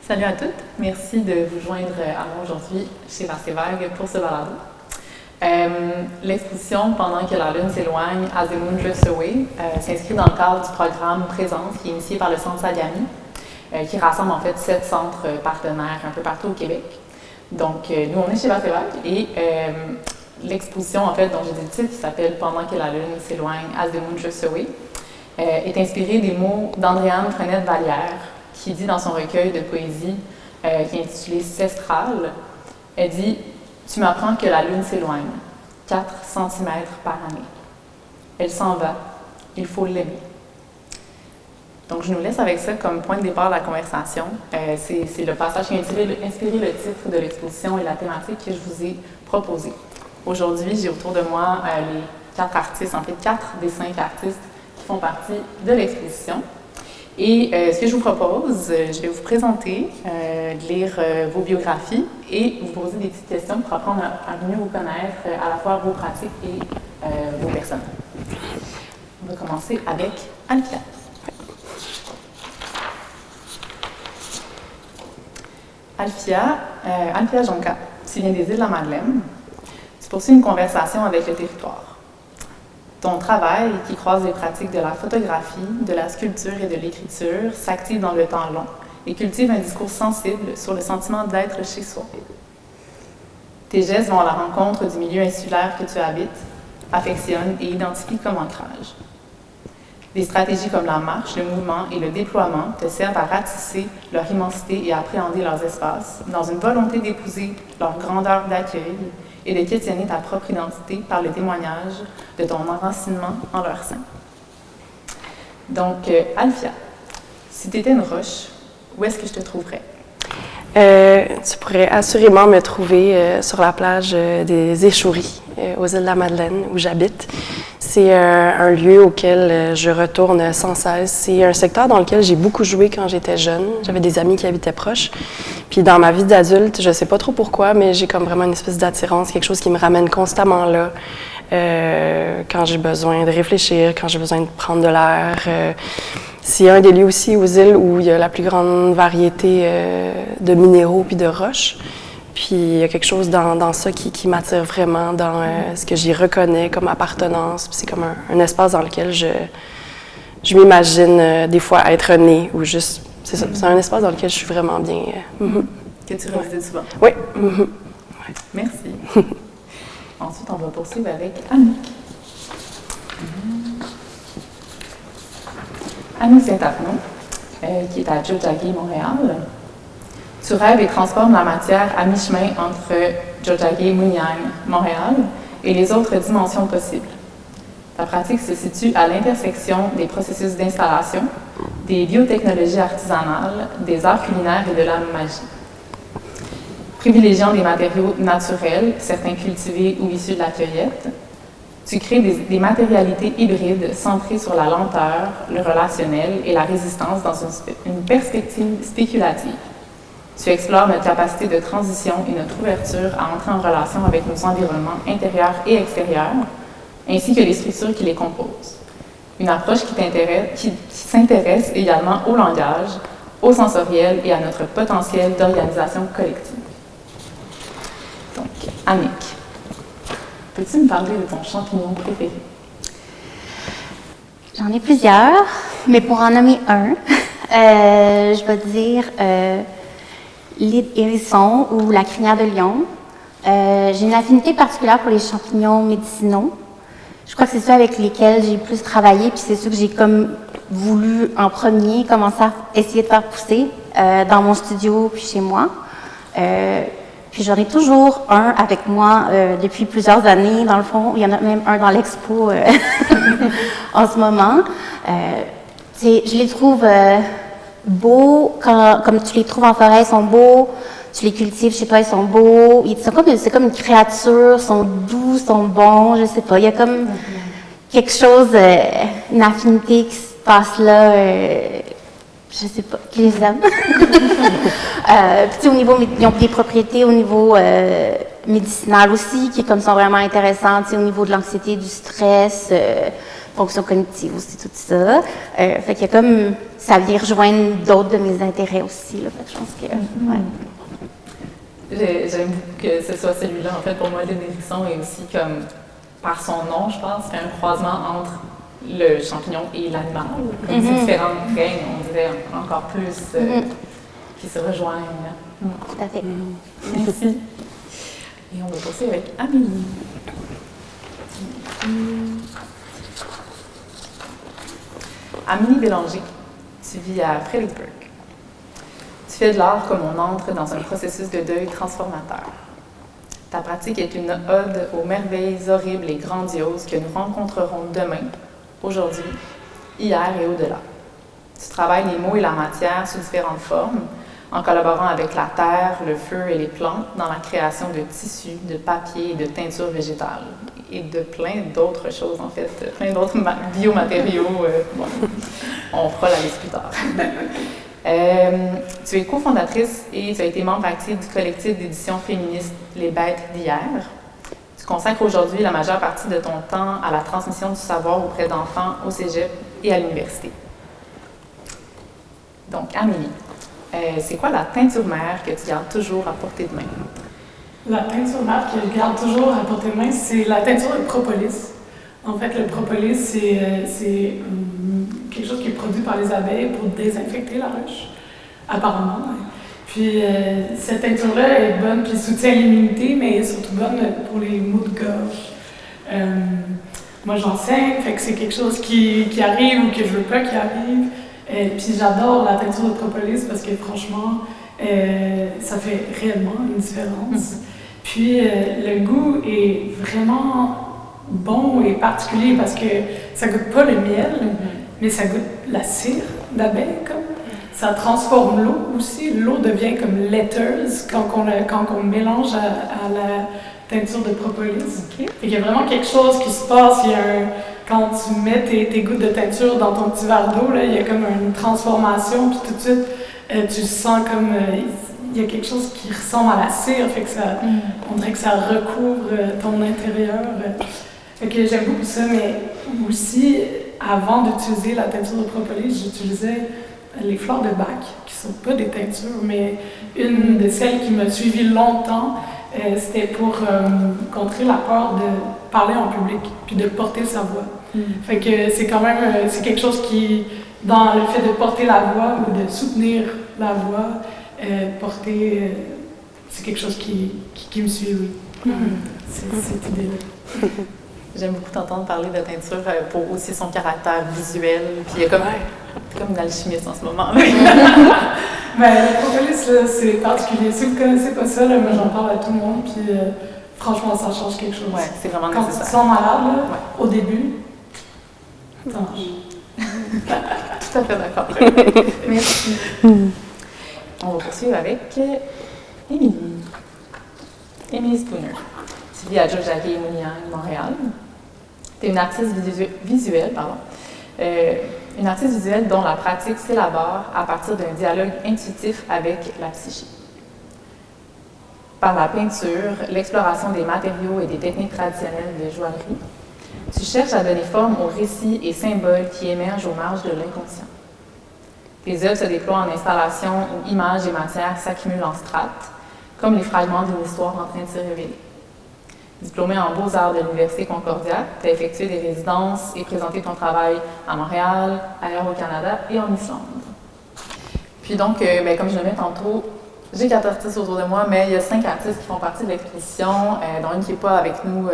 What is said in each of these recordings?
Salut à toutes, merci de vous joindre à moi aujourd'hui chez Vaste et Vague pour ce balado. L'exposition Pendant que la Lune s'éloigne, As the Moon Drifts Away, s'inscrit dans le cadre du programme Présence qui est initié par le Centre Sagami, qui rassemble en fait 7 centres partenaires un peu partout au Québec. Donc, nous, on est chez Vaste et Vague et l'exposition en fait dont j'ai dit le titre, qui s'appelle Pendant que la Lune s'éloigne, As the Moon Drifts Away, est inspirée des mots d'Andréane Frenette-Vallière, qui dit dans son recueil de poésie qui est intitulé Cestral, elle dit « Tu m'apprends que la lune s'éloigne, 4 cm par année. Elle s'en va, il faut l'aimer. » Donc, je nous laisse avec ça comme point de départ de la conversation. C'est le passage qui a inspiré le titre de l'exposition et la thématique que je vous ai proposée. Aujourd'hui, j'ai autour de moi les 4 artistes, en fait 4 des 5 artistes qui font partie de l'exposition. Et ce que je vous propose, je vais vous présenter, lire vos biographies et vous poser des petites questions pour apprendre à mieux vous connaître, à la fois vos pratiques et vos personnes. On va commencer avec Alfia. Alfia Jonca, tu viens des îles de la Madeleine. Tu poursuis une conversation avec le territoire. Ton travail, qui croise les pratiques de la photographie, de la sculpture et de l'écriture, s'active dans le temps long et cultive un discours sensible sur le sentiment d'être chez soi. Tes gestes vont à la rencontre du milieu insulaire que tu habites, affectionnes et identifies comme ancrage. Des stratégies comme la marche, le mouvement et le déploiement te servent à ratisser leur immensité et à appréhender leurs espaces, dans une volonté d'épouser leur grandeur d'accueil et de questionner ta propre identité par le témoignage de ton enracinement en leur sein. Donc, Alfia, si tu étais une roche, où est-ce que je te trouverais? Tu pourrais assurément me trouver sur la plage des Échouries, aux îles de la Madeleine, où j'habite. C'est un lieu auquel je retourne sans cesse. C'est un secteur dans lequel j'ai beaucoup joué quand j'étais jeune. J'avais des amis qui habitaient proches. Puis dans ma vie d'adulte, je ne sais pas trop pourquoi, mais j'ai comme vraiment une espèce d'attirance, quelque chose qui me ramène constamment là. Quand j'ai besoin de réfléchir, quand j'ai besoin de prendre de l'air. C'est un des lieux aussi aux îles où il y a la plus grande variété de minéraux puis de roches. Puis il y a quelque chose dans ça qui m'attire vraiment, dans ce que j'y reconnais comme appartenance. Puis c'est comme un espace dans lequel je m'imagine des fois être née ou juste... C'est ça, c'est un espace dans lequel je suis vraiment bien. Que tu revisites souvent? Oui. Ouais. Merci. Ensuite, on va poursuivre avec Annick. Annick Saint-Arnaud, qui est à Tiohtià:ke, Montréal. Tu rêves et transformes la matière à mi-chemin entre Tiohtià:ke, Mouniang, Montréal et les autres dimensions possibles. Ta pratique se situe à l'intersection des processus d'installation, des biotechnologies artisanales, des arts culinaires et de la magie. Privilégiant des matériaux naturels, certains cultivés ou issus de la cueillette, tu crées des matérialités hybrides centrées sur la lenteur, le relationnel et la résistance dans une perspective spéculative. Tu explores notre capacité de transition et notre ouverture à entrer en relation avec nos environnements intérieurs et extérieurs, ainsi que les structures qui les composent. Une approche qui s'intéresse également au langage, au sensoriel et à notre potentiel d'organisation collective. Donc, Annick, peux-tu me parler de ton champignon préféré? J'en ai plusieurs, mais pour en nommer un, je vais dire l'hérisson ou la crinière de lion. J'ai une affinité particulière pour les champignons médicinaux. Je crois que c'est ceux avec lesquels j'ai le plus travaillé, puis c'est ceux que j'ai comme voulu en premier commencer à essayer de faire pousser dans mon studio puis chez moi. Puis j'en ai toujours un avec moi depuis plusieurs années. Dans le fond, il y en a même un dans l'expo en ce moment. Je les trouve beaux, comme tu les trouves en forêt, ils sont beaux. Tu les cultives chez toi, ils sont beaux. C'est comme une créature, ils sont doux, ils sont bons, je sais pas. Il y a comme quelque chose, une affinité qui se passe là. Je sais pas, qui les aime. Puis au niveau, ils ont des propriétés au niveau médicinal aussi, qui comme sont vraiment intéressantes, au niveau de l'anxiété, du stress. fonction cognitive aussi, tout ça. Fait qu'il y a comme, ça vient rejoindre d'autres de mes intérêts aussi, là. Fait que je pense que, ouais. J'aime beaucoup que ce soit celui-là. En fait, pour moi, Lynn Erickson est aussi comme, par son nom, je pense, c'est un croisement entre le champignon et l'animal. Comme ces différentes règnes, on dirait encore plus, qui se rejoignent. Tout à fait. Merci. Et on va passer avec Amélie. Amélie Bélanger, tu vis à Fredericksburg. Tu fais de l'art comme on entre dans un processus de deuil transformateur. Ta pratique est une ode aux merveilles horribles et grandioses que nous rencontrerons demain, aujourd'hui, hier et au-delà. Tu travailles les mots et la matière sous différentes formes, en collaborant avec la terre, le feu et les plantes dans la création de tissus, de papier et de teintures végétales, et de plein d'autres choses, en fait, plein d'autres biomatériaux. Bon, on fera la liste plus tard. Tu es cofondatrice et tu as été membre active du collectif d'édition féministe Les Bêtes d'hier. Tu consacres aujourd'hui la majeure partie de ton temps à la transmission du savoir auprès d'enfants au cégep et à l'université. Donc, Amélie, c'est quoi la teinture mère que tu gardes toujours à portée de main? La teinture mère que je garde toujours à portée de main, c'est la teinture de propolis. En fait, le propolis, c'est quelque chose qui est produit par les abeilles pour désinfecter la ruche, apparemment. Puis cette teinture-là est bonne, puis soutient l'immunité, mais elle est surtout bonne pour les maux de gorge. Moi, j'enseigne, fait que c'est quelque chose qui arrive ou que je veux pas qu'il arrive. Puis j'adore la teinture de propolis parce que franchement, ça fait réellement une différence. Puis le goût est vraiment bon et particulier parce que ça goûte pas le miel, mais ça goûte la cire d'abeille comme. Ça transforme l'eau aussi. L'eau devient comme laiteuse quand on mélange à la teinture de propolis. Okay. Il y a vraiment quelque chose qui se passe. Quand tu mets tes gouttes de teinture dans ton petit verre d'eau, il y a comme une transformation, puis tout de suite, tu sens comme il y a quelque chose qui ressemble à la cire, fait que ça, on dirait que ça recouvre ton intérieur. Fait que j'aime beaucoup ça, mais aussi, avant d'utiliser la teinture de propolis, j'utilisais les fleurs de bac, qui sont pas des teintures, mais une de celles qui m'a suivi longtemps, c'était pour contrer la peur de parler en public, puis de porter sa voix. Fait que c'est quand même, c'est quelque chose qui, dans le fait de porter la voix ou de soutenir la voix, c'est quelque chose qui me suit, oui. Cette idée-là. J'aime beaucoup t'entendre parler de teinture pour aussi son caractère visuel, puis il y a comme une alchimiste en ce moment. Ben, le propolis, là, c'est particulier. Si vous ne connaissez pas ça, là, moi j'en parle à tout le monde, puis franchement, ça change quelque chose. Ouais, c'est vraiment quand nécessaire. Tu te sens malade, là, au début, ça marche. Tout à fait d'accord. Merci. On va poursuivre avec Émilie. Émilie Spooner. Tu vis à Tiohtià:ke et Montréal, Montréal. Tu es une artiste visuelle, une artiste visuelle dont la pratique s'élabore à partir d'un dialogue intuitif avec la psyché. Par la peinture, l'exploration des matériaux et des techniques traditionnelles de joaillerie, tu cherches à donner forme aux récits et symboles qui émergent aux marges de l'inconscient. Tes œuvres se déploient en installations où images et matières s'accumulent en strates, comme les fragments d'une histoire en train de se révéler. Diplômée en Beaux-Arts de l'Université Concordia, tu as effectué des résidences et présenté ton travail à Montréal, ailleurs au Canada et en Islande. Puis donc, comme je le mets tantôt, j'ai 4 artistes autour de moi, mais il y a 5 artistes qui font partie de l'exposition, dont une qui n'est pas avec nous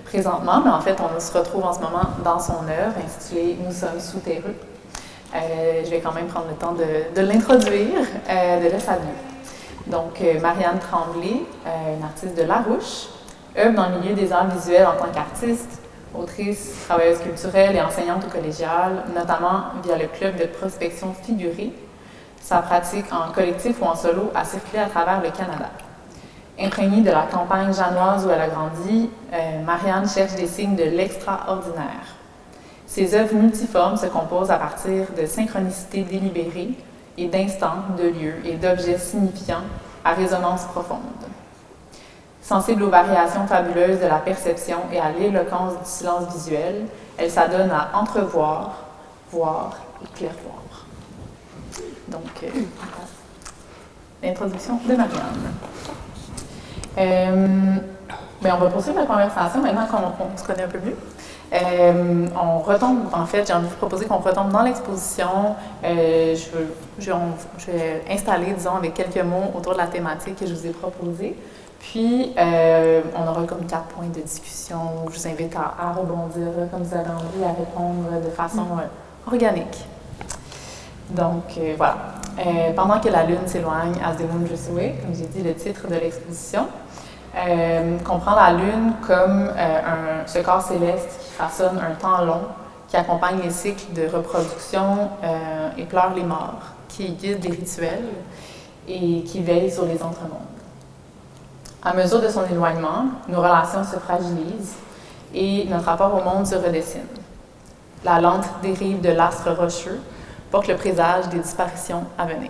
présentement, mais en fait, on se retrouve en ce moment dans son œuvre intitulée « Nous sommes sous tes rues ». Je vais quand même prendre le temps de l'introduire, de la saluer. Donc, Marianne Tremblay, une artiste de Larouche, œuvre dans le milieu des arts visuels en tant qu'artiste, autrice, travailleuse culturelle et enseignante au collégial, notamment via le club de prospection figurée. Sa pratique en collectif ou en solo a circulé à travers le Canada. Imprégnée de la campagne janoise où elle a grandi, Marianne cherche des signes de l'extraordinaire. Ses œuvres multiformes se composent à partir de synchronicités délibérées et d'instants, de lieux et d'objets signifiants à résonance profonde. Sensible aux variations fabuleuses de la perception et à l'éloquence du silence visuel, elle s'adonne à entrevoir, voir et clairvoir. Donc, l'introduction de Marianne. On va poursuivre la conversation maintenant qu'on se connaît un peu mieux. On retombe, en fait, j'ai envie de vous proposer qu'on retombe dans l'exposition. Je vais installer, disons, avec quelques mots autour de la thématique que je vous ai proposée. Puis, on aura comme 4 points de discussion. Je vous invite à rebondir, comme vous avez envie, à répondre de façon organique. Donc, voilà. Pendant que la Lune s'éloigne, As the Moon Drifts Away, comme j'ai dit, le titre de l'exposition, comprend la Lune comme ce corps céleste qui façonne un temps long, qui accompagne les cycles de reproduction et pleure les morts, qui guide les rituels et qui veille sur les entremondes. À mesure de son éloignement, nos relations se fragilisent et notre rapport au monde se redessine. La lente dérive de l'astre rocheux porte le présage des disparitions à venir.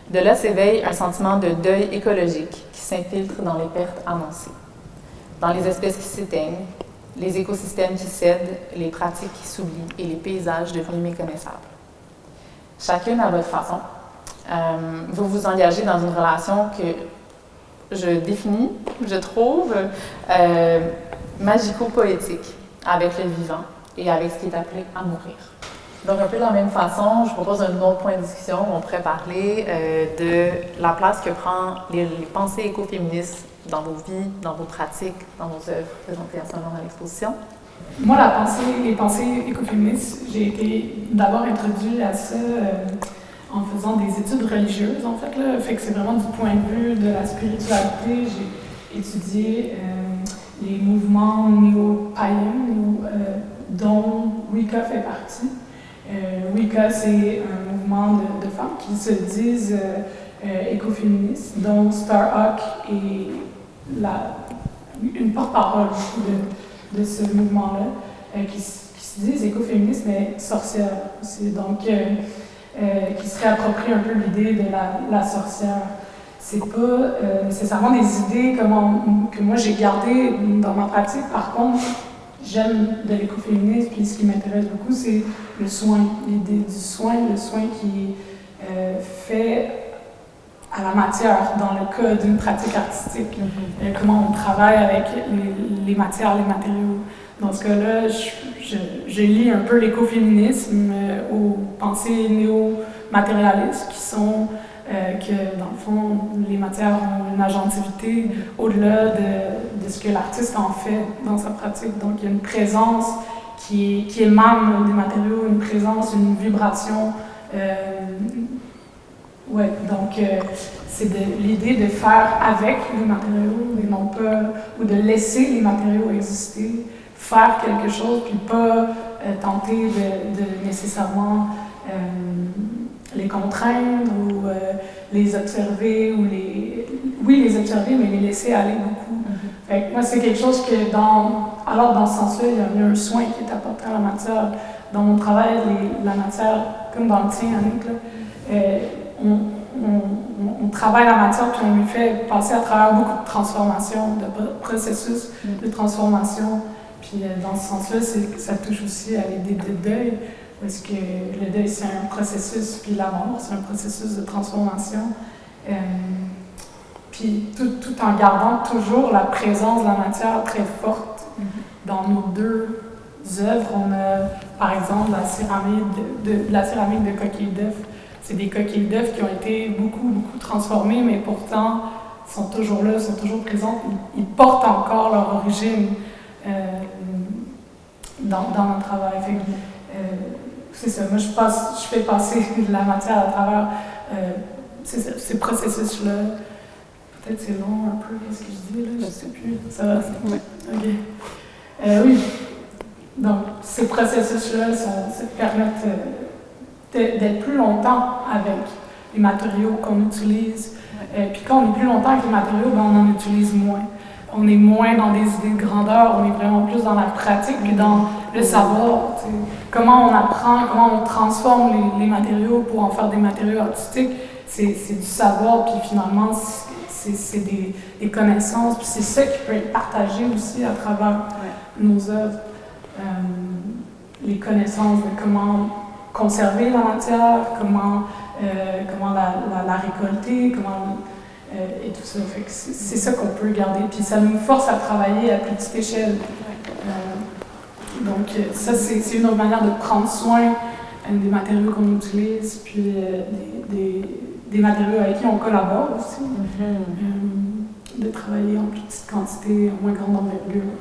De là s'éveille un sentiment de deuil écologique qui s'infiltre dans les pertes annoncées, dans les espèces qui s'éteignent, les écosystèmes qui cèdent, les pratiques qui s'oublient et les paysages devenus méconnaissables. Chacune à votre façon, vous vous engagez dans une relation que je définis, je trouve, magico-poétique avec le vivant et avec ce qui est appelé à mourir. Donc, un peu de la même façon, je propose un autre point de discussion où on pourrait parler de la place que prend les pensées écoféministes dans vos vies, dans vos pratiques, dans vos œuvres présentées à ce moment dans l'exposition. Moi, les pensées écoféministes, j'ai été d'abord introduite à ça en faisant des études religieuses, en fait. Fait que c'est vraiment du point de vue de la spiritualité. J'ai étudié les mouvements néo-païens, dont Wicca fait partie. Wicca, c'est un mouvement de femmes qui se disent écoféministes, dont Starhawk est une porte-parole de ce mouvement-là, qui se disent écoféministes, mais sorcières aussi. Donc, qui se réapproprient un peu l'idée de la sorcière. C'est pas nécessairement des idées que moi j'ai gardées dans ma pratique. Par contre, j'aime de l'écoféminisme, puis ce qui m'intéresse beaucoup, c'est le soin, l'idée du soin, le soin qui est fait à la matière, dans le cas d'une pratique artistique. Comment on travaille avec les matières, les matériaux. Dans ce cas-là, je lis un peu l'écoféminisme aux pensées néo-matérialistes qui sont que, dans le fond, les matières ont une agentivité au-delà de ce que l'artiste en fait dans sa pratique. Donc, il y a une présence qui émane des matériaux, une présence, une vibration. Donc, c'est l'idée de faire avec les matériaux, et non pas, ou de laisser les matériaux exister, faire quelque chose, puis pas tenter de nécessairement les contraindre ou les observer, ou les observer, mais les laisser aller beaucoup. Fait que moi, c'est quelque chose que alors dans ce sens-là, il y a un soin qui est apporté à la matière. Dans mon travail, la matière, comme dans le tien, Annick, on travaille la matière, puis on lui fait passer à travers beaucoup de transformations, de processus de transformation. Puis dans ce sens-là, ça touche aussi à l'idée de deuil, parce que le deuil, c'est un processus, puis la mort, c'est un processus de transformation. Puis tout en gardant toujours la présence de la matière très forte. Dans nos deux œuvres, on a, par exemple, la céramique de coquilles d'œufs. C'est des coquilles d'œufs qui ont été beaucoup, beaucoup transformées, mais pourtant sont toujours là, sont toujours présentes. Ils portent encore leur origine dans notre travail. C'est ça, moi je fais passer de la matière à travers ces processus-là. Peut-être c'est long un peu, qu'est-ce que je dis là? Je ne sais plus. Ça va? Oui. OK. Oui. Donc, ces processus-là ça permettent d'être plus longtemps avec les matériaux qu'on utilise. Puis quand on est plus longtemps avec les matériaux, on en utilise moins. On est moins dans des idées de grandeur, on est vraiment plus dans la pratique puis dans le savoir. T'sais. Comment on apprend, comment on transforme les matériaux pour en faire des matériaux artistiques, c'est du savoir, puis finalement, c'est des connaissances, puis c'est ça qui peut être partagé aussi à travers nos œuvres. Les connaissances de comment conserver la matière, comment la récolter, et tout ça. Fait que c'est ça qu'on peut garder. Puis ça nous force à travailler à plus petite échelle. Donc ça, c'est une autre manière de prendre soin des matériaux qu'on utilise, puis des matériaux avec qui on collabore aussi. De travailler en plus petite quantité, en moins grande envergure.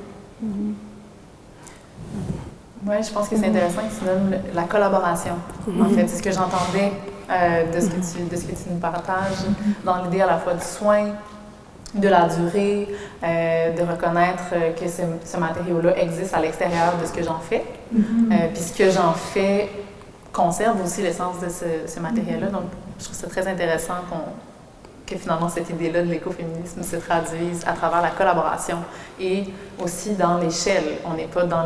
Oui, je pense que c'est intéressant que tu nommes la collaboration. En fait, c'est ce que j'entendais de ce que tu nous partages, dans l'idée à la fois du soin, de la durée, de reconnaître que ce matériau-là existe à l'extérieur de ce que j'en fais. Puis ce que j'en fais conserve aussi l'essence de ce matériel-là. Donc, je trouve ça très intéressant que finalement cette idée-là de l'écoféminisme se traduise à travers la collaboration et aussi dans l'échelle. On n'est pas dans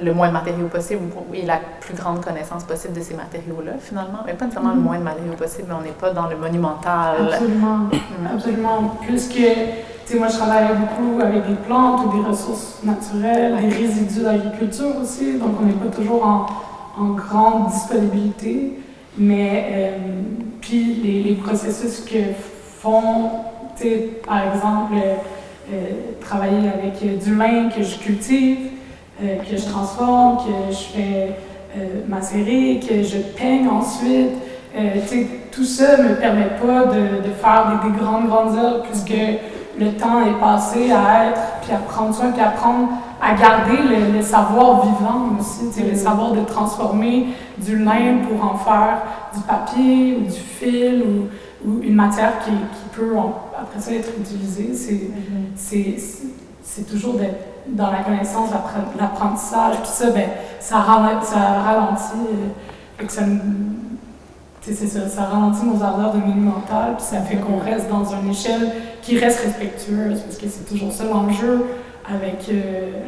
le moins de matériaux possible et la plus grande connaissance possible de ces matériaux-là, finalement. Mais pas nécessairement le moins de matériaux possible, mais on n'est pas dans le monumental. Absolument, absolument. Plus que, tu sais, moi je travaille beaucoup avec des plantes ou des ressources naturelles, des résidus d'agriculture aussi, donc on n'est pas toujours en grande disponibilité, mais puis les processus que font, tu sais, par exemple, travailler avec du lin que je cultive, que je transforme, que je fais macérer, que je peigne ensuite. Tout ça ne me permet pas de faire des grandes œuvres puisque le temps est passé à être, puis à prendre soin, puis à apprendre à garder le savoir vivant aussi, le savoir de transformer du lin pour en faire du papier ou du fil ou une matière qui peut après ça être utilisée. C'est toujours d'être dans la connaissance, l'apprentissage, puis ça, ben, ça ralentit, que ça ralentit nos ardeurs de monumental, puis ça fait qu'on reste dans une échelle qui reste respectueuse, parce que c'est toujours ça l'enjeu avec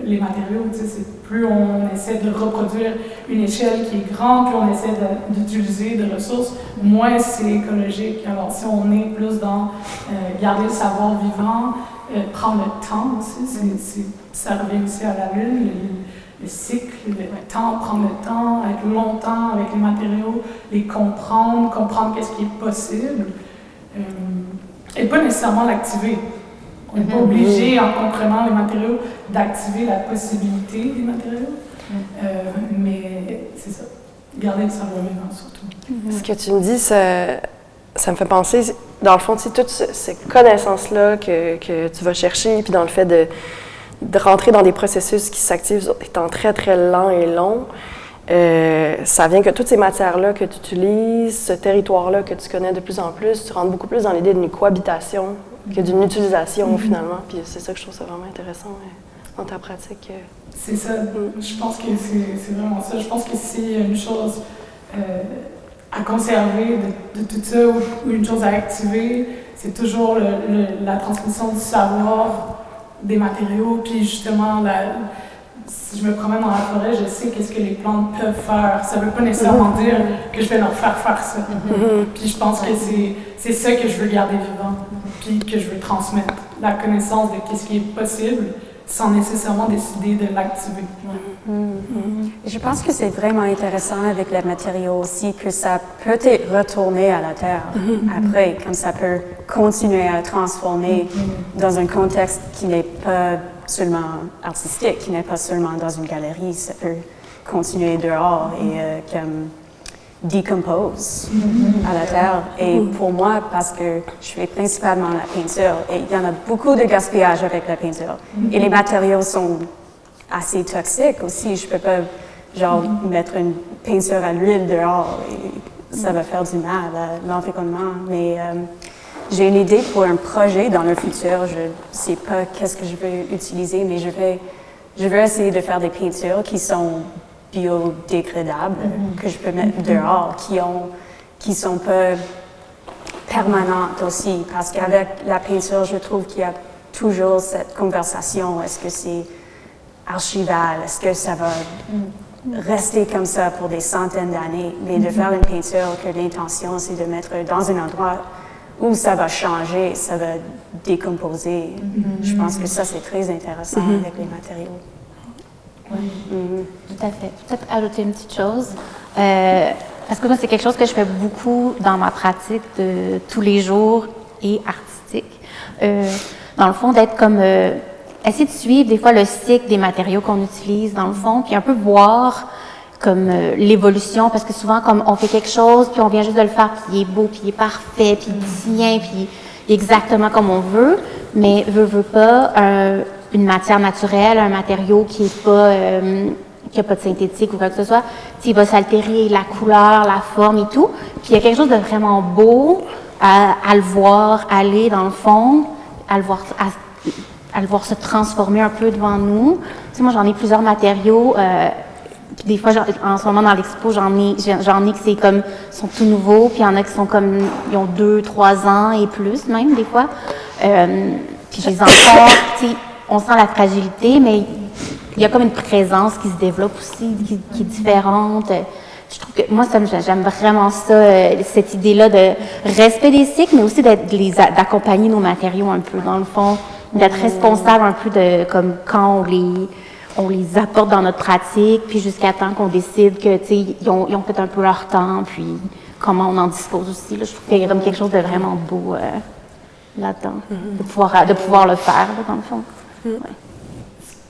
les matériaux, c'est plus on essaie de reproduire une échelle qui est grande, plus on essaie d'utiliser des ressources, moins c'est écologique. Alors si on est plus dans garder le savoir vivant, prendre le temps aussi, ça revient aussi à la lune, le cycle, le temps, prendre le temps, être longtemps avec les matériaux, les comprendre qu'est-ce qui est possible, et pas nécessairement l'activer. On n'est pas obligé, en comprenant les matériaux, d'activer la possibilité des matériaux, mais c'est ça, garder le savoir vivant surtout. Ce que tu me dis, ça me fait penser, dans le fond, toutes ces connaissances-là que tu vas chercher, puis dans le fait de rentrer dans des processus qui s'activent étant très, très lents et longs, ça vient que toutes ces matières-là que tu utilises, ce territoire-là que tu connais de plus en plus, tu rentres beaucoup plus dans l'idée d'une cohabitation que d'une utilisation, finalement. Puis c'est ça que je trouve ça vraiment intéressant dans ta pratique. C'est ça. Je pense que c'est vraiment ça. Je pense que s'il y a une chose à conserver de tout ça ou une chose à activer, c'est toujours la transmission du savoir des matériaux. Puis justement, si je me promène dans la forêt, je sais qu'est-ce que les plantes peuvent faire. Ça ne veut pas nécessairement dire que je vais leur faire ça. Puis je pense que c'est ça que je veux garder vivant, puis que je veux transmettre. La connaissance de qu'est-ce qui est possible, sans nécessairement décider de l'activer. Je pense que c'est vraiment intéressant avec les matériaux aussi, que ça peut être retourné à la terre après, comme ça peut continuer à transformer dans un contexte qui n'est pas seulement artistique, qui n'est pas seulement dans une galerie, ça peut continuer dehors et comme decompose à la terre. Et pour moi, parce que je fais principalement la peinture, et il y en a beaucoup de gaspillage avec la peinture, et les matériaux sont assez toxiques aussi. Je peux pas, mettre une peinture à l'huile dehors, et ça va faire du mal à l'environnement. Mais j'ai une idée pour un projet dans le futur. Je sais pas qu'est-ce que je veux utiliser, mais je veux essayer de faire des peintures qui sont biodégradables, que je peux mettre dehors, qui sont pas permanentes aussi, parce qu'avec la peinture, je trouve qu'il y a toujours cette conversation. Est-ce que c'est archival? Est-ce que ça va rester comme ça pour des centaines d'années? Mais de faire une peinture que l'intention, c'est de mettre dans un endroit ou ça va changer, ça va décomposer. Je pense que ça, c'est très intéressant avec les matériaux. Tout à fait. Peut-être ajouter une petite chose. Parce que moi, c'est quelque chose que je fais beaucoup dans ma pratique de tous les jours et artistique. Dans le fond, d'être comme... essayer de suivre des fois le cycle des matériaux qu'on utilise dans le fond, puis un peu voir comme l'évolution, parce que souvent, comme on fait quelque chose, puis on vient juste de le faire, puis il est beau, puis il est parfait, puis il tient, puis exactement comme on veut, mais veut pas une matière naturelle, un matériau qui est pas... qui n'a pas de synthétique ou quoi que ce soit, il va s'altérer la couleur, la forme et tout. Puis il y a quelque chose de vraiment beau à le voir aller dans le fond, à le voir se transformer un peu devant nous. Tu sais, moi, j'en ai plusieurs matériaux. Puis des fois, en ce moment, dans l'expo, j'en ai qui c'est comme, sont tout nouveaux, puis il y en a qui sont comme, ils ont 2, 3 ans et plus même, des fois. Puis je les encore, tu sais, on sent la fragilité, mais il y a comme une présence qui se développe aussi, qui est différente. Je trouve que moi, j'aime vraiment ça, cette idée-là de respect des cycles, mais aussi d'accompagner nos matériaux un peu, dans le fond, d'être responsable un peu de comme quand on les apporte dans notre pratique, puis jusqu'à temps qu'on décide que, tu sais, ils ont fait un peu leur temps, puis comment on en dispose aussi. Là, je trouve qu'il y a comme quelque chose de vraiment beau là-dedans, de pouvoir le faire, là, dans le fond. Ouais.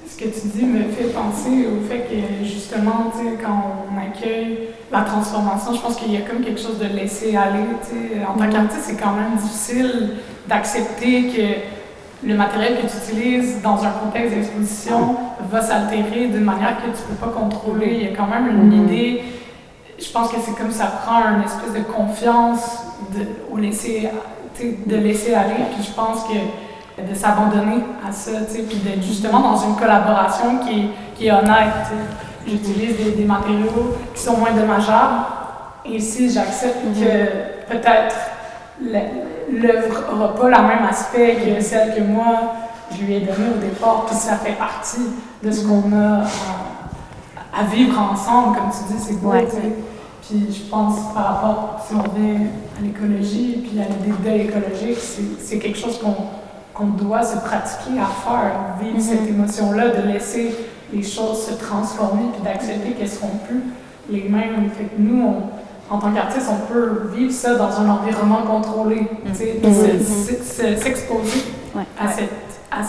Ce que tu dis me fait penser au fait que, justement, tu sais, quand on accueille la transformation, je pense qu'il y a comme quelque chose de laisser aller, tu sais. En tant qu'artiste, c'est quand même difficile d'accepter que le matériel que tu utilises dans un contexte d'exposition va s'altérer d'une manière que tu ne peux pas contrôler. Il y a quand même une idée, je pense que c'est comme ça prend une espèce de confiance de laisser aller, puis je pense que de s'abandonner à ça, tu sais, puis d'être justement dans une collaboration qui est honnête. J'utilise des matériaux qui sont moins dommageables, et si j'accepte que peut-être l'œuvre n'aura pas le même aspect que celle que moi je lui ai donnée au départ, puis ça fait partie de ce qu'on a à vivre ensemble, comme tu dis, c'est beau, tu sais. Puis je pense par rapport, si on revient à l'écologie, puis à l'idée de deuil écologique, c'est quelque chose qu'on doit se pratiquer à faire, vivre cette émotion-là, de laisser les choses se transformer, puis d'accepter qu'elles ne seront plus les mêmes. Fait que nous, en tant qu'artistes, on peut vivre ça dans un environnement contrôlé, s'exposer à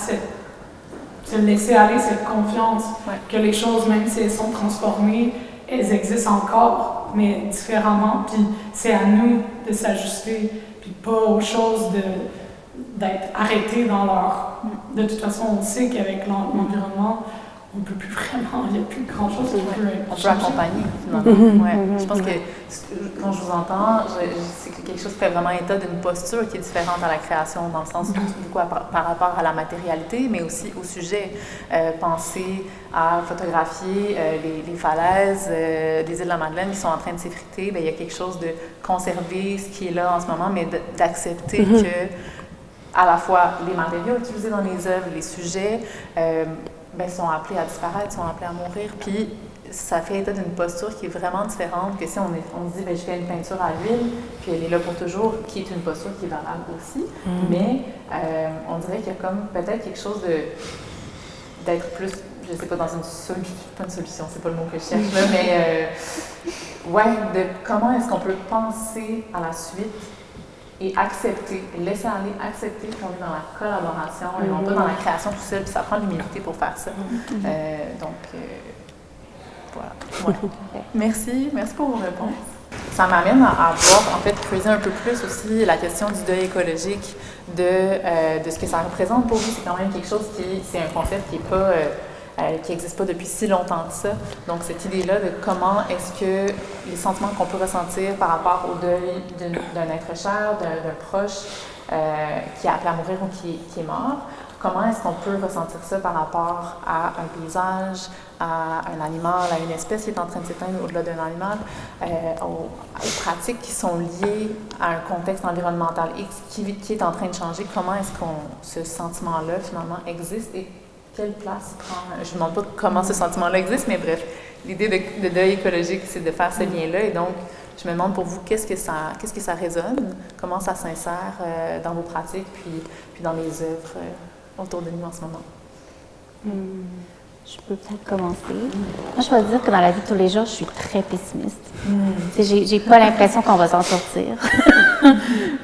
se laisser aller, cette confiance que les choses, même si elles sont transformées, elles existent encore, mais différemment. Puis c'est à nous de s'ajuster, puis pas aux choses d'être arrêtés dans leur... De toute façon, on sait qu'avec l'environnement, on ne peut plus vraiment, il n'y a plus grand-chose qui peut on peut accompagner, finalement. Je pense que quand je vous entends, c'est quelque chose qui fait vraiment état d'une posture qui est différente à la création, dans le sens beaucoup par rapport à la matérialité, mais aussi au sujet. Penser à photographier les falaises des îles de la Madeleine qui sont en train de s'effriter, il y a quelque chose de conserver ce qui est là en ce moment, mais d'accepter que à la fois les matériaux utilisés dans les œuvres, les sujets, sont appelés à disparaître, sont appelés à mourir. Puis ça fait état d'une posture qui est vraiment différente que si on se dit, je fais une peinture à l'huile, puis elle est là pour toujours, qui est une posture qui est valable aussi. Mais on dirait qu'il y a comme peut-être quelque chose d'être plus, je sais pas, dans pas une solution, c'est pas le mot que je cherche là, mais de comment est-ce qu'on peut penser à la suite et accepter, laisser aller, accepter qu'on est dans la collaboration et non pas dans la création tout seul, puis ça prend l'humilité pour faire ça. Voilà. Merci pour vos réponses. Ça m'amène à voir, en fait, creuser un peu plus aussi la question du deuil écologique, de ce que ça représente pour vous. C'est quand même quelque chose c'est un concept qui est pas... qui n'existe pas depuis si longtemps que ça. Donc, cette idée-là de comment est-ce que les sentiments qu'on peut ressentir par rapport au deuil d'un être cher, d'un proche qui est appelé à mourir ou qui est mort, comment est-ce qu'on peut ressentir ça par rapport à un paysage, à un animal, à une espèce qui est en train de s'éteindre au-delà d'un animal, aux pratiques qui sont liées à un contexte environnemental X qui est en train de changer. Comment est-ce que ce sentiment-là, finalement, existe et quelle place prend... Je ne demande pas comment ce sentiment-là existe, mais bref, l'idée de deuil écologique, c'est de faire ce lien-là. Et donc, je me demande pour vous, qu'est-ce que ça résonne, comment ça s'insère dans vos pratiques, puis dans les œuvres autour de nous en ce moment? Je peux peut-être commencer. Moi, je dois dire que dans la vie de tous les jours, je suis très pessimiste. J'ai pas l'impression qu'on va s'en sortir.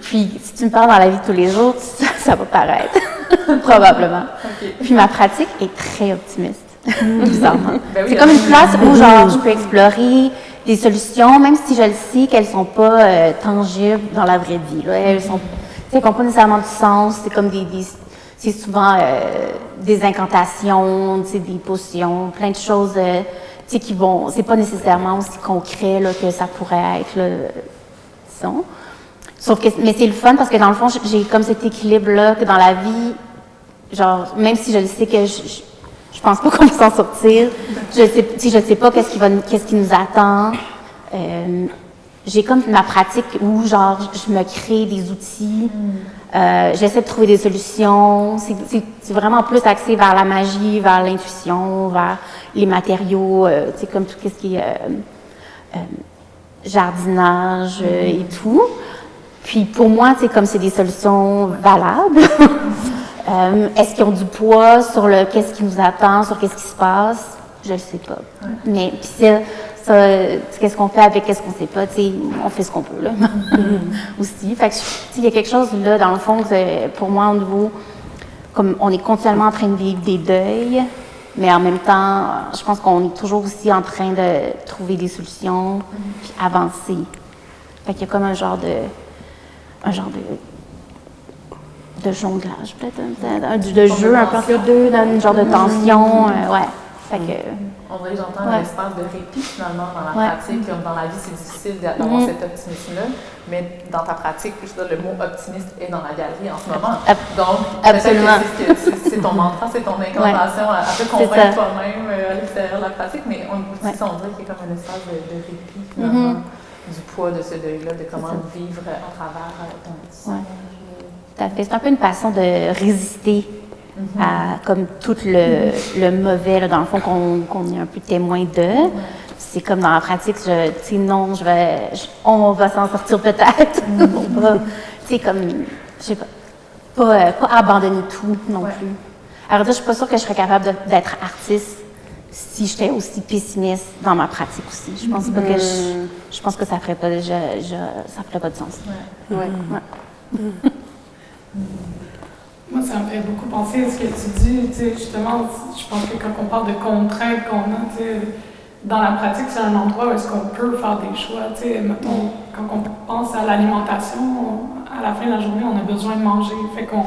Puis, si tu me parles dans la vie de tous les jours, ça va paraître, probablement. Okay. Puis, ma pratique est très optimiste, bizarrement. Ben oui, c'est comme une place où, genre, je peux explorer des solutions, même si je le sais qu'elles sont pas tangibles dans la vraie vie. Là. Elles sont, tu sais, n'ont pas nécessairement de sens. C'est comme c'est souvent des incantations, des potions, plein de choses qui vont. C'est pas nécessairement aussi concret là, que ça pourrait être, là, disons. Sauf que, mais c'est le fun parce que dans le fond, j'ai comme cet équilibre-là que dans la vie, genre, même si je le sais que je pense pas qu'on va s'en sortir, je sais pas qu'est-ce qui nous attend. J'ai comme ma pratique où, genre, je me crée des outils, j'essaie de trouver des solutions. C'est vraiment plus axé vers la magie, vers l'intuition, vers les matériaux, comme tout ce qui est jardinage et tout. Puis pour moi, comme c'est des solutions valables. Est-ce qu'ils ont du poids sur qu'est-ce qui nous attend, sur qu'est-ce qui se passe? Je ne sais pas. Ouais. Mais puis ça, qu'est-ce qu'on fait avec qu'est-ce qu'on ne sait pas? On fait ce qu'on peut, là. Aussi. Fait que, il y a quelque chose, là, dans le fond, pour moi, au niveau, comme on est continuellement en train de vivre des deuils, mais en même temps, je pense qu'on est toujours aussi en train de trouver des solutions, puis avancer. Fait qu'il y a comme un genre de jonglage, peut-être, de jeu un peu entre les deux, dans une genre de tension, ouais. Fait que, on dirait que j'entends un espace de répit, finalement, dans la pratique. Comme dans la vie, c'est difficile d'avoir cet optimisme-là, mais dans ta pratique, le mot optimiste est dans la galerie en ce moment. Donc, absolument. C'est ton mantra, c'est ton incantation à te convaincre toi-même à l'extérieur de la pratique, mais on dirait qu'il y a comme un espace de répit, finalement, du poids de ce deuil-là, de comment vivre à travers ton métier. Tout à fait. C'est un peu une façon de résister à comme tout le mauvais, là, dans le fond, qu'on est un peu témoin de. C'est comme dans la pratique, on va s'en sortir peut-être. On va, comme, je sais pas abandonner tout non plus. Alors, je suis pas sûre que je serais capable d'être artiste si j'étais aussi pessimiste dans ma pratique aussi. Je pense pas que je pense que ça ferait pas ça ferait pas de sens. Moi, ça me fait beaucoup penser à ce que tu dis, justement, je pense que quand on parle de contraintes qu'on a, dans la pratique, c'est un endroit où est-ce qu'on peut faire des choix, mettons, quand on pense à l'alimentation, à la fin de la journée, on a besoin de manger, fait qu'on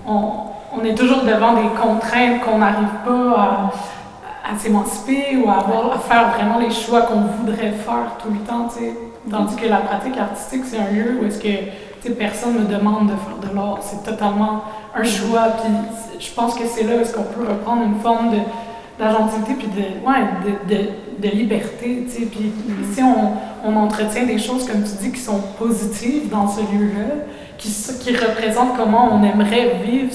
on est toujours devant des contraintes qu'on n'arrive pas à s'émanciper ou à faire vraiment les choix qu'on voudrait faire tout le temps, tandis que la pratique artistique, c'est un lieu où est-ce que personne ne demande de faire de l'art, c'est totalement un choix, puis je pense que c'est là où est-ce qu'on peut reprendre une forme d'agentivité puis de liberté, puis si on entretient des choses, comme tu dis, qui sont positives dans ce lieu-là, qui représentent comment on aimerait vivre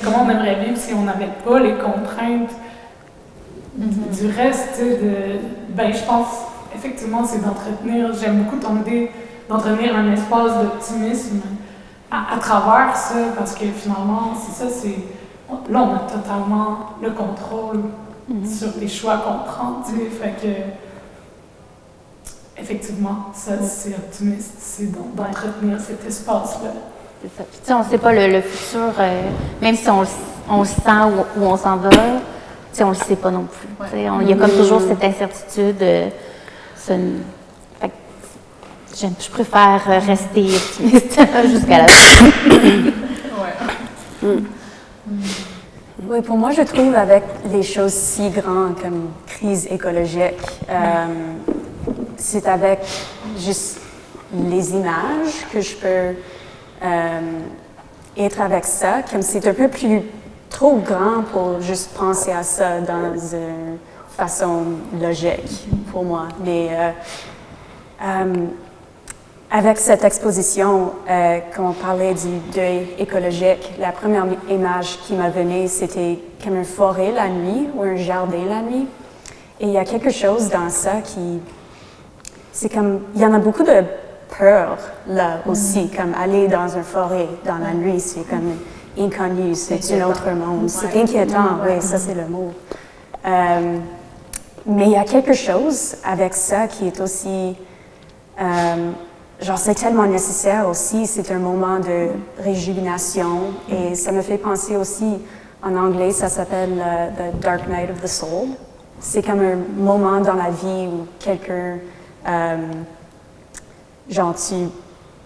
comment on aimerait vivre si on n'avait pas les contraintes du reste, je pense, effectivement, c'est d'entretenir, j'aime beaucoup ton idée d'entretenir un espace d'optimisme à travers ça, parce que finalement, c'est ça, là, on a totalement le contrôle sur les choix qu'on prend, fait que, effectivement, ça, c'est optimiste, c'est d'entretenir cet espace-là. C'est ça. Puis, on ne sait pas le futur, même si on le sent où on s'en va, on ne le sait pas non plus. Il y a comme toujours cette incertitude. Je préfère rester optimiste jusqu'à la fin. Oui, pour moi, je trouve avec les choses si grandes comme crise écologique, c'est avec juste les images que je peux être avec ça, comme c'est un peu plus trop grand pour juste penser à ça dans une façon logique pour moi. Mais avec cette exposition, quand on parlait du deuil écologique, la première image qui m'a venue, c'était comme une forêt la nuit ou un jardin la nuit. Et il y a quelque chose dans ça c'est comme, il y en a beaucoup de peur là aussi, comme aller dans une forêt dans la nuit, c'est comme inconnu, c'est un autre monde, c'est inquiétant, oui, ça c'est le mot. Mais il y a quelque chose avec ça qui est aussi, genre c'est tellement nécessaire aussi, c'est un moment de réjuvénation et ça me fait penser aussi, en anglais ça s'appelle The Dark Night of the Soul. C'est comme un moment dans la vie où quelqu'un, genre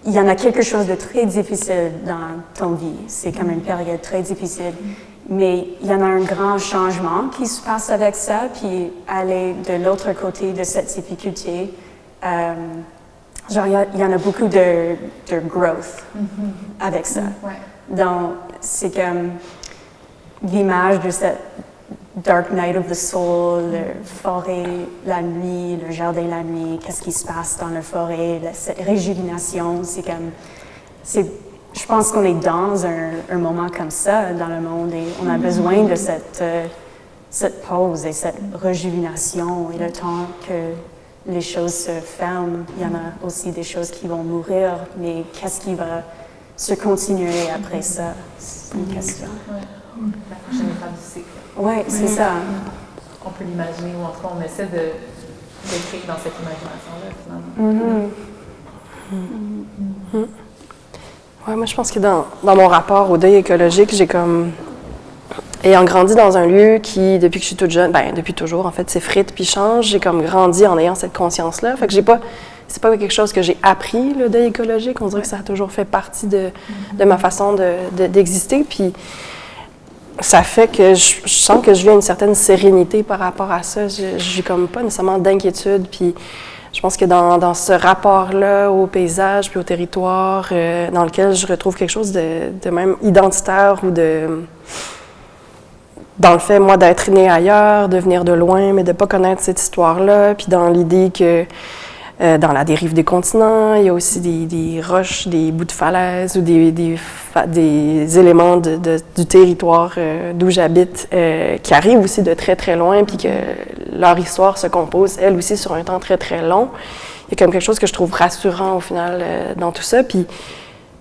il y en a quelque chose de très difficile dans ton vie, c'est comme une période très difficile. Mais il y en a un grand changement qui se passe avec ça, puis aller de l'autre côté de cette difficulté. Genre, il y en a beaucoup de growth avec ça. Donc, c'est comme l'image de cette Dark Night of the Soul, la forêt la nuit, le jardin la nuit, qu'est-ce qui se passe dans la forêt, cette réjuvénation, c'est comme... Je pense qu'on est dans un moment comme ça dans le monde et on a besoin de cette pause et cette réjuvénation et le temps que les choses se ferment. Il y en a aussi des choses qui vont mourir, mais qu'est-ce qui va se continuer après ça? C'est une question. La prochaine étape du cycle. Oui, c'est ça. On peut l'imaginer, ou en tout cas, on essaie de créer dans cette imagination-là, finalement. Ouais, moi, je pense que dans mon rapport au deuil écologique, j'ai comme... Ayant grandi dans un lieu qui, depuis que je suis toute jeune, ben depuis toujours, en fait, s'effrite puis change, j'ai comme grandi en ayant cette conscience-là. Fait que c'est pas quelque chose que j'ai appris, le deuil écologique. On dirait que ça a toujours fait partie de ma façon d'exister. Puis ça fait que je sens que je vis une certaine sérénité par rapport à ça. J'ai comme pas nécessairement d'inquiétude. Puis je pense que dans ce rapport-là au paysage puis au territoire, dans lequel je retrouve quelque chose de même identitaire ou dans le fait, moi, d'être née ailleurs, de venir de loin, mais de ne pas connaître cette histoire-là, puis dans l'idée que dans la dérive des continents, il y a aussi des roches, des bouts de falaise ou des éléments du territoire d'où j'habite qui arrivent aussi de très, très loin, puis que leur histoire se compose, elle aussi, sur un temps très, très long. Il y a comme quelque chose que je trouve rassurant, au final, dans tout ça. Puis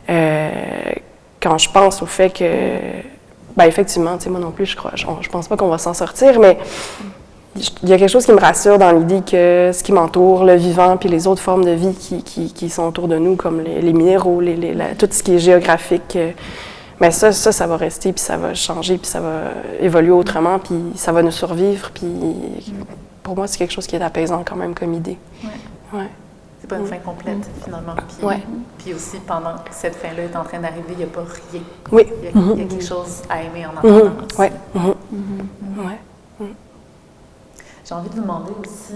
quand je pense au fait que... Ben effectivement, tu sais, moi non plus, je pense pas qu'on va s'en sortir, mais il y a quelque chose qui me rassure dans l'idée que ce qui m'entoure, le vivant, puis les autres formes de vie qui sont autour de nous, comme les minéraux, tout ce qui est géographique, mais ça va rester, puis ça va changer, puis ça va évoluer autrement, puis ça va nous survivre, puis pour moi, c'est quelque chose qui est apaisant quand même comme idée. Ouais. C'est pas une fin complète, finalement. Puis aussi, pendant que cette fin-là est en train d'arriver, il n'y a pas rien. Oui. Il y a quelque chose à aimer en attendant. Oui. J'ai envie de vous demander aussi,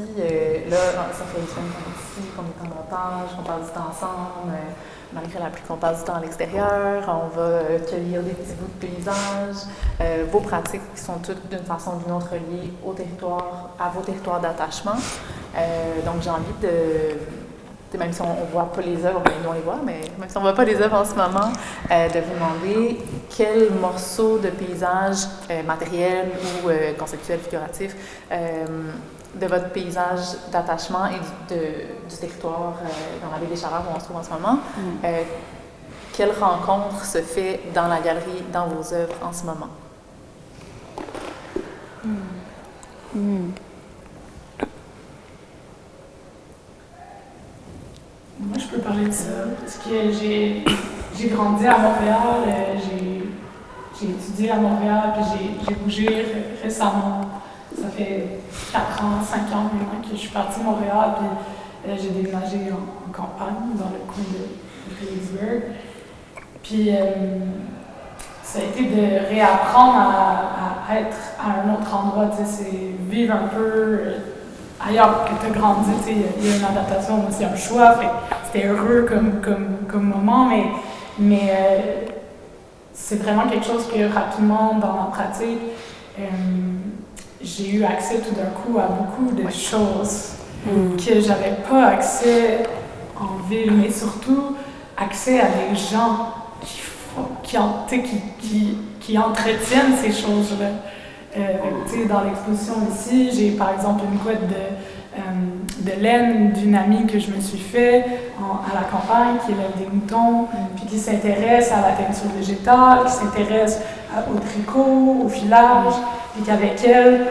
là, ça fait une semaine qu'on est ici, qu'on est en montage, qu'on passe du temps ensemble, malgré la pluie qu'on passe du temps à l'extérieur, on va cueillir des petits bouts de paysage, vos pratiques qui sont toutes d'une façon ou d'une autre liées au territoire, à vos territoires d'attachement. Donc j'ai envie même si on ne voit pas les œuvres, nous on les voit, mais même si on ne voit pas les œuvres en ce moment, de vous demander quel morceau de paysage matériel ou conceptuel, figuratif, de votre paysage d'attachement et du territoire dans la baie des Chaleurs où on se trouve en ce moment, quelle rencontre se fait dans la galerie, dans vos œuvres en ce moment? Moi, je peux parler de ça, parce que j'ai grandi à Montréal, j'ai étudié à Montréal, puis j'ai bougé récemment. Ça fait 4 ans, 5 ans maintenant que je suis partie de Montréal, puis j'ai déménagé en campagne, dans le coin de Phillipsburg. Puis ça a été de réapprendre à être à un autre endroit, tu sais, c'est vivre un peu ailleurs que tu as grandi, tu sais, il y a une adaptation, c'est un choix, c'était heureux comme moment, mais c'est vraiment quelque chose que rapidement dans ma pratique, j'ai eu accès tout d'un coup à beaucoup de choses que j'avais pas accès en ville, mais surtout accès à des gens qui entretiennent ces choses-là. Dans l'exposition ici, j'ai par exemple une couette de laine d'une amie que je me suis fait à la campagne, qui élève des moutons, puis qui s'intéresse à la teinture végétale, qui s'intéresse au tricot, au filage, puis qu'avec elle,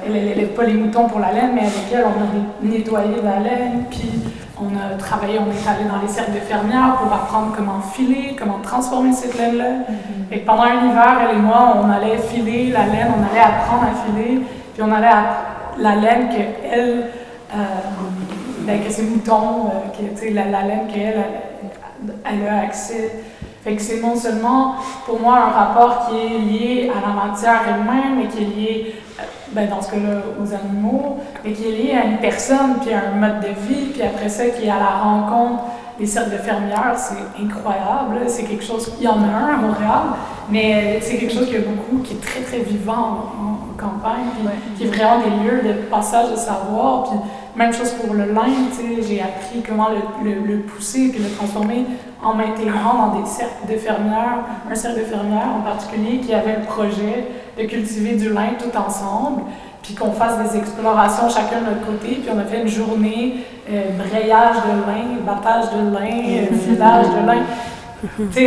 elle n'élève pas les moutons pour la laine, mais avec elle, on a nettoyé la laine, puis on a travaillé, on est allé dans les cercles de fermières pour apprendre comment filer, comment transformer cette laine-là. Et pendant un hiver, elle et moi, on allait filer la laine, on allait apprendre à filer, puis on allait la laine que ces moutons, la laine qu'elle elle a accès. Fait que c'est non seulement pour moi un rapport qui est lié à la matière elle-même, mais qui est lié, dans ce cas-là, aux animaux, mais qui est lié à une personne, puis à un mode de vie, puis après ça, qui est à la rencontre des cercles de fermières. C'est incroyable. C'est quelque chose, il y en a un à Montréal, mais c'est quelque chose qui est très, très vivant en campagne, puis qui est vraiment des lieux de passage de savoir. Puis même chose pour le lin, j'ai appris comment le pousser puis le transformer en m'intégrant dans des cercles de fermières, un cercle de fermières en particulier qui avait le projet de cultiver du lin tout ensemble, puis qu'on fasse des explorations chacun de notre côté, puis on a fait une journée brayage de lin, battage de lin, filage de lin.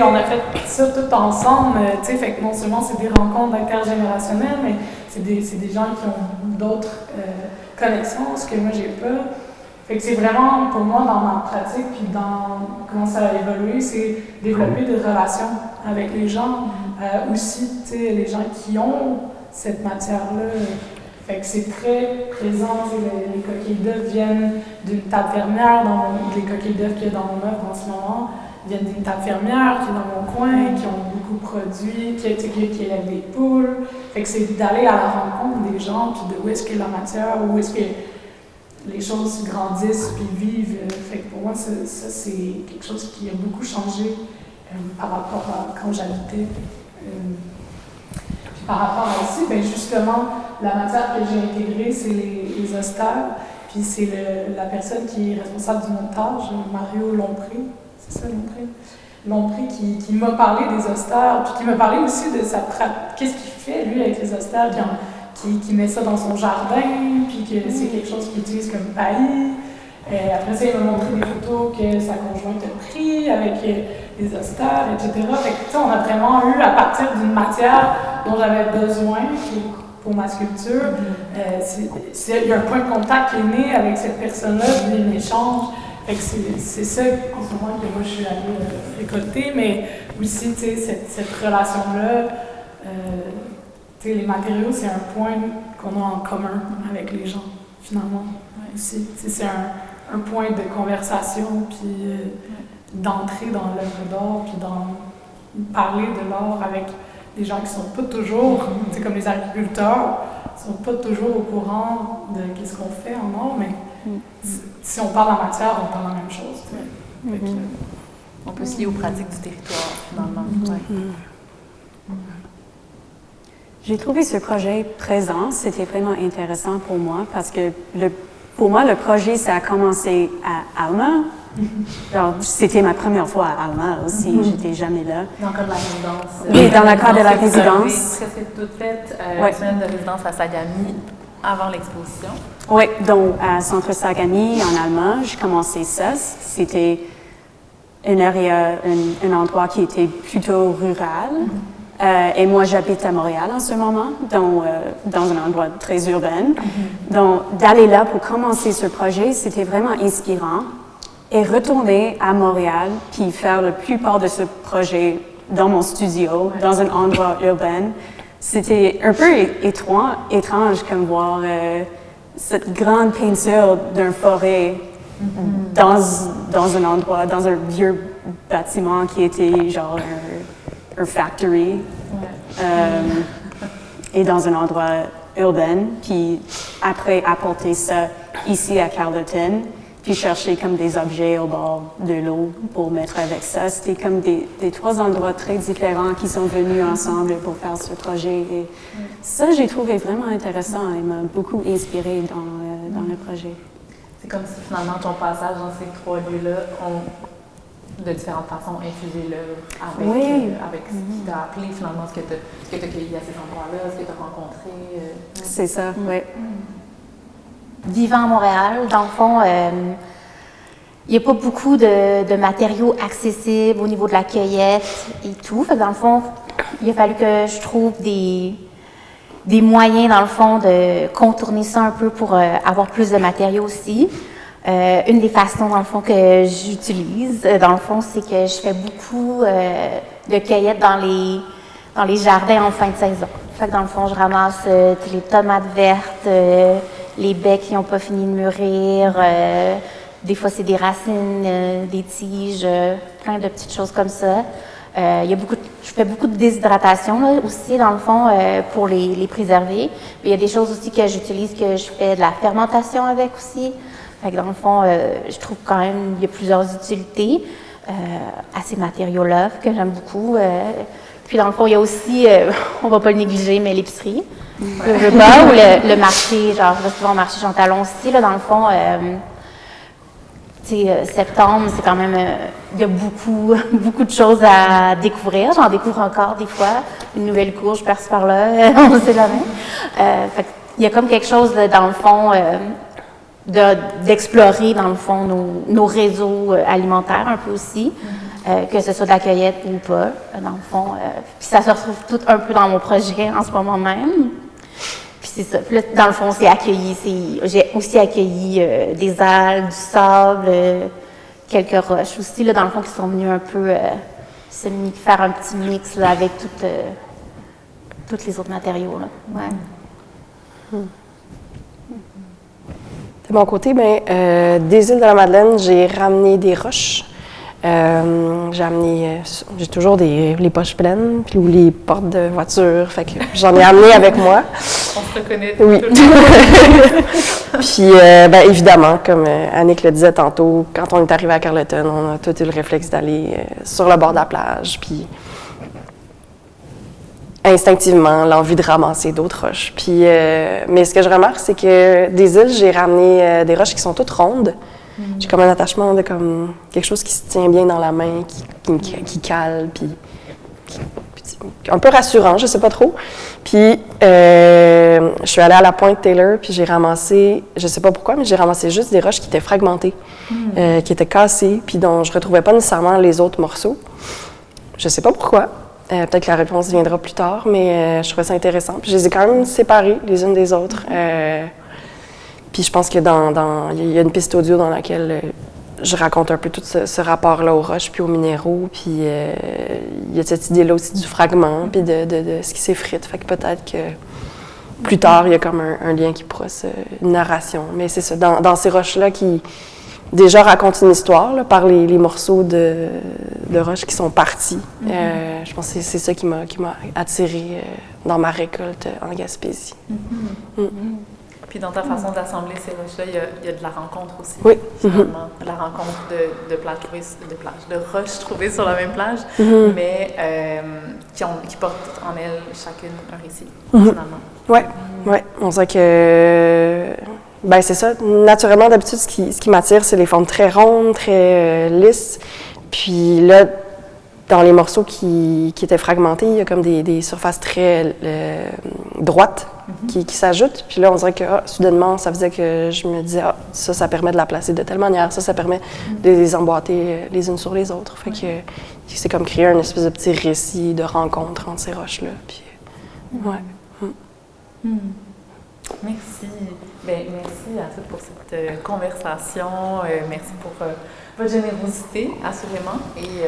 On a fait ça tout ensemble, fait que non seulement c'est des rencontres intergénérationnelles, mais c'est des gens qui ont d'autres connaissances que moi j'ai pas. Fait que c'est vraiment, pour moi, dans ma pratique, puis dans comment ça a évolué, c'est développer des relations avec les gens, aussi, les gens qui ont cette matière-là. Fait que c'est très présent, les coquilles d'œufs viennent d'une table fermière, les coquilles d'œufs qu'il y a dans mon œuvre en ce moment, viennent d'une table fermière qui est dans mon coin, qui ont beaucoup produit, qui élèvent des poules. Fait que c'est d'aller à la rencontre des gens, puis de où est-ce que la matière, où est-ce que les choses grandissent puis vivent. Fait que pour moi, ça c'est quelque chose qui a beaucoup changé par rapport à quand j'habitais. Puis par rapport à ici, justement, la matière que j'ai intégrée, c'est les austères. Puis c'est la personne qui est responsable du montage, Mario Lompré. C'est ça, Lompré? Lompré qui m'a parlé des austères, puis qui m'a parlé aussi de sa pratique. Qu'est-ce qu'il fait, lui, avec les austères, qui met ça dans son jardin, puis que c'est quelque chose qu'il utilise comme paillis. Après ça, il m'a montré des photos que sa conjointe a prises avec les austères, etc. Fait que, on a vraiment eu, à partir d'une matière dont j'avais besoin pour ma sculpture, il y a un point de contact qui est né avec cette personne-là, puis un échange. Fait que c'est ça, en ce moment, que moi, je suis allée récolter, mais aussi, cette relation-là, les matériaux, c'est un point qu'on a en commun avec les gens, finalement. Aussi. C'est un point de conversation, puis d'entrer dans l'œuvre d'art, puis parler de l'art avec des gens qui ne sont pas toujours, comme les agriculteurs, ne sont pas toujours au courant de ce qu'on fait en art, mais si on parle en matière, on parle la même chose. On peut se lier aux pratiques du territoire, finalement. J'ai trouvé ce projet présent, c'était vraiment intéressant pour moi parce que pour moi, le projet, ça a commencé à Alma. C'était ma première fois à Alma aussi, j'étais jamais là. Dans le cadre de la résidence. Oui, dans le cadre de la résidence. C'est toute faite, une semaine de résidence à Sagami avant l'exposition. Oui, donc à Centre Sagami, en Alma, j'ai commencé ça. C'était un endroit qui était plutôt rural. Et moi, j'habite à Montréal en ce moment, dans un endroit très urbain. Donc, d'aller là pour commencer ce projet, c'était vraiment inspirant. Et retourner à Montréal, puis faire la plupart de ce projet dans mon studio, dans un endroit urbain, c'était un peu étrange comme voir cette grande peinture d'une forêt dans un endroit, dans un vieux bâtiment qui était genre un factory, et dans un endroit urbain, puis après apporter ça ici à Carleton, puis chercher comme des objets au bord de l'eau pour mettre avec ça. C'était comme des trois endroits très différents qui sont venus ensemble pour faire ce projet. Et ça, j'ai trouvé vraiment intéressant et m'a beaucoup inspiré dans le projet. C'est comme si finalement ton passage dans ces trois lieux-là ont de différentes façons infusé l'œuvre avec ce qui t'a appelé finalement, ce que tu as cueilli à ces endroits-là, ce que tu as rencontré. C'est ça, oui. vivant à Montréal. Dans le fond, il n'y a pas beaucoup de matériaux accessibles au niveau de la cueillette et tout. Fait que dans le fond, il a fallu que je trouve des moyens, dans le fond, de contourner ça un peu pour avoir plus de matériaux aussi. Une des façons, dans le fond, que j'utilise, dans le fond, c'est que je fais beaucoup de cueillettes dans les jardins en fin de saison. Fait que dans le fond, je ramasse les tomates vertes, les baies qui n'ont pas fini de mûrir, des fois c'est des racines, des tiges, plein de petites choses comme ça. Je fais beaucoup de déshydratation là, aussi, dans le fond, pour les préserver. Mais il y a des choses aussi que j'utilise, que je fais de la fermentation avec aussi. Fait que dans le fond, je trouve quand même il y a plusieurs utilités à ces matériaux-là que j'aime beaucoup. Puis dans le fond, il y a aussi, on va pas le négliger, mais l'épicerie. Ou le marché, genre je vais souvent au marché Jean Talon aussi, là, dans le fond. Septembre, c'est quand même, il y a beaucoup, beaucoup de choses à découvrir. J'en découvre encore des fois. Une nouvelle courge par-ci par-là, on ne sait jamais. Il y a comme quelque chose, dans le fond, d'explorer, dans le fond, nos réseaux alimentaires un peu aussi, que ce soit de la cueillette ou pas, dans le fond. Puis ça se retrouve tout un peu dans mon projet en ce moment même. Puis c'est ça. Puis là, dans le fond, c'est accueilli. J'ai aussi accueilli des algues, du sable, quelques roches aussi, là, dans le fond, qui sont venus un peu faire un petit mix là, avec tous les autres matériaux. Là. Ouais. De mon côté, des îles de la Madeleine, j'ai ramené des roches. J'ai toujours les poches pleines, ou les portes de voiture, fait que j'en ai amené avec moi. On se reconnaît. Oui. Puis, évidemment, comme Annick le disait tantôt, quand on est arrivé à Carleton, on a tout eu le réflexe d'aller sur le bord de la plage, puis instinctivement, l'envie de ramasser d'autres roches. Puis, mais ce que je remarque, c'est que des îles, j'ai ramené des roches qui sont toutes rondes. J'ai comme un attachement de comme quelque chose qui se tient bien dans la main, qui cale, puis un peu rassurant, je sais pas trop. Puis je suis allée à la pointe Taylor, puis j'ai ramassé, je sais pas pourquoi, mais j'ai ramassé juste des roches qui étaient fragmentées, qui étaient cassées, puis dont je retrouvais pas nécessairement les autres morceaux. Je sais pas pourquoi. Peut-être que la réponse viendra plus tard, mais je trouvais ça intéressant. Puis je les ai quand même séparées les unes des autres. Puis je pense que il y a une piste audio dans laquelle je raconte un peu tout ce rapport-là aux roches puis aux minéraux. Puis il y a cette idée-là aussi du fragment puis de ce qui s'effrite. Fait que peut-être que plus tard, il y a comme un lien qui pourra une narration. Mais c'est ça, dans ces roches-là qui déjà racontent une histoire là, par les morceaux de roches qui sont partis. Je pense que c'est ça qui m'a attirée dans ma récolte en Gaspésie. Puis dans ta façon d'assembler ces roches-là, il y a de la rencontre aussi. Oui. Finalement, la rencontre de roches trouvées sur la même plage, mais qui portent en elles chacune un récit, finalement. Oui, on dirait que c'est ça. Naturellement, d'habitude, ce qui m'attire, c'est les formes très rondes, très lisses. Puis là, dans les morceaux qui étaient fragmentés, il y a comme des surfaces très droites qui s'ajoutent. Puis là, on dirait que soudainement, ça faisait que je me disais, ça permet de la placer de telle manière, ça permet de les emboîter les unes sur les autres. Fait que c'est comme créer un espèce de petit récit de rencontre entre ces roches-là. Puis, Merci. Merci à toutes pour cette conversation. Merci pour votre générosité, assurément. Et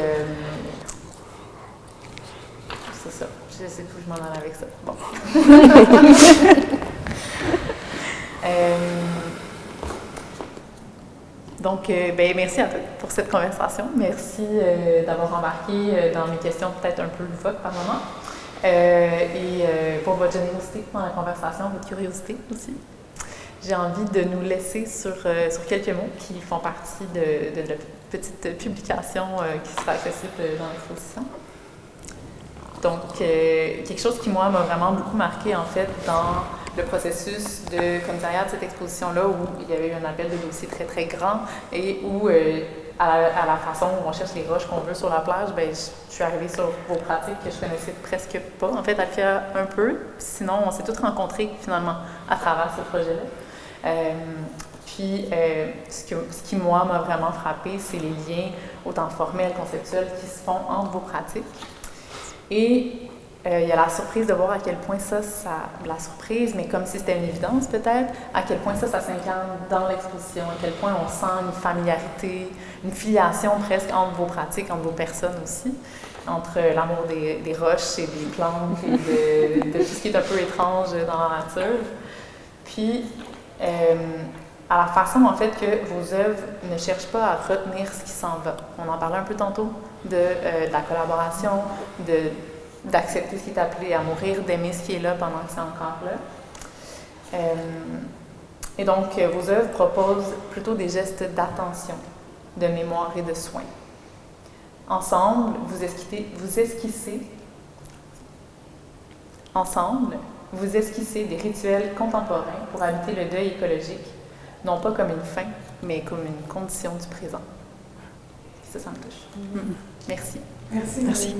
c'est ça. Je sais où je m'en allais avec ça. Bon. Donc, merci à tous pour cette conversation. Merci d'avoir embarqué dans mes questions peut-être un peu loufoques par moment. Et pour votre générosité dans la conversation, votre curiosité aussi. J'ai envie de nous laisser sur quelques mots qui font partie de la petite publication qui sera accessible dans l'exposition. Donc, quelque chose qui, moi, m'a vraiment beaucoup marqué, en fait, dans le processus de commissariat de cette exposition-là, où il y avait eu un appel de dossier très, très grand et où, à la façon où on cherche les roches qu'on veut sur la plage, je suis arrivée sur vos pratiques que je connaissais presque pas. En fait, Alfia, un peu. Sinon, on s'est toutes rencontrés, finalement, à travers ce projet-là. Puis, ce qui, moi, m'a vraiment frappé, c'est les liens autant formels, conceptuels, qui se font entre vos pratiques. Et il y a la surprise de voir à quel point la surprise, mais comme si c'était une évidence peut-être, à quel point ça s'incarne dans l'exposition, à quel point on sent une familiarité, une filiation presque entre vos pratiques, entre vos personnes aussi, entre l'amour des roches et des plantes et de tout ce qui est un peu étrange dans la nature. Puis, à la façon, en fait, que vos œuvres ne cherchent pas à retenir ce qui s'en va. On en parlait un peu tantôt de la collaboration, d'accepter ce qui est appelé à mourir, d'aimer ce qui est là pendant que c'est encore là. Et donc, vos œuvres proposent plutôt des gestes d'attention, de mémoire et de soin. Ensemble, vous esquissez des rituels contemporains pour habiter le deuil écologique, non pas comme une fin, mais comme une condition du présent. Ça me touche. Merci. Merci. Merci.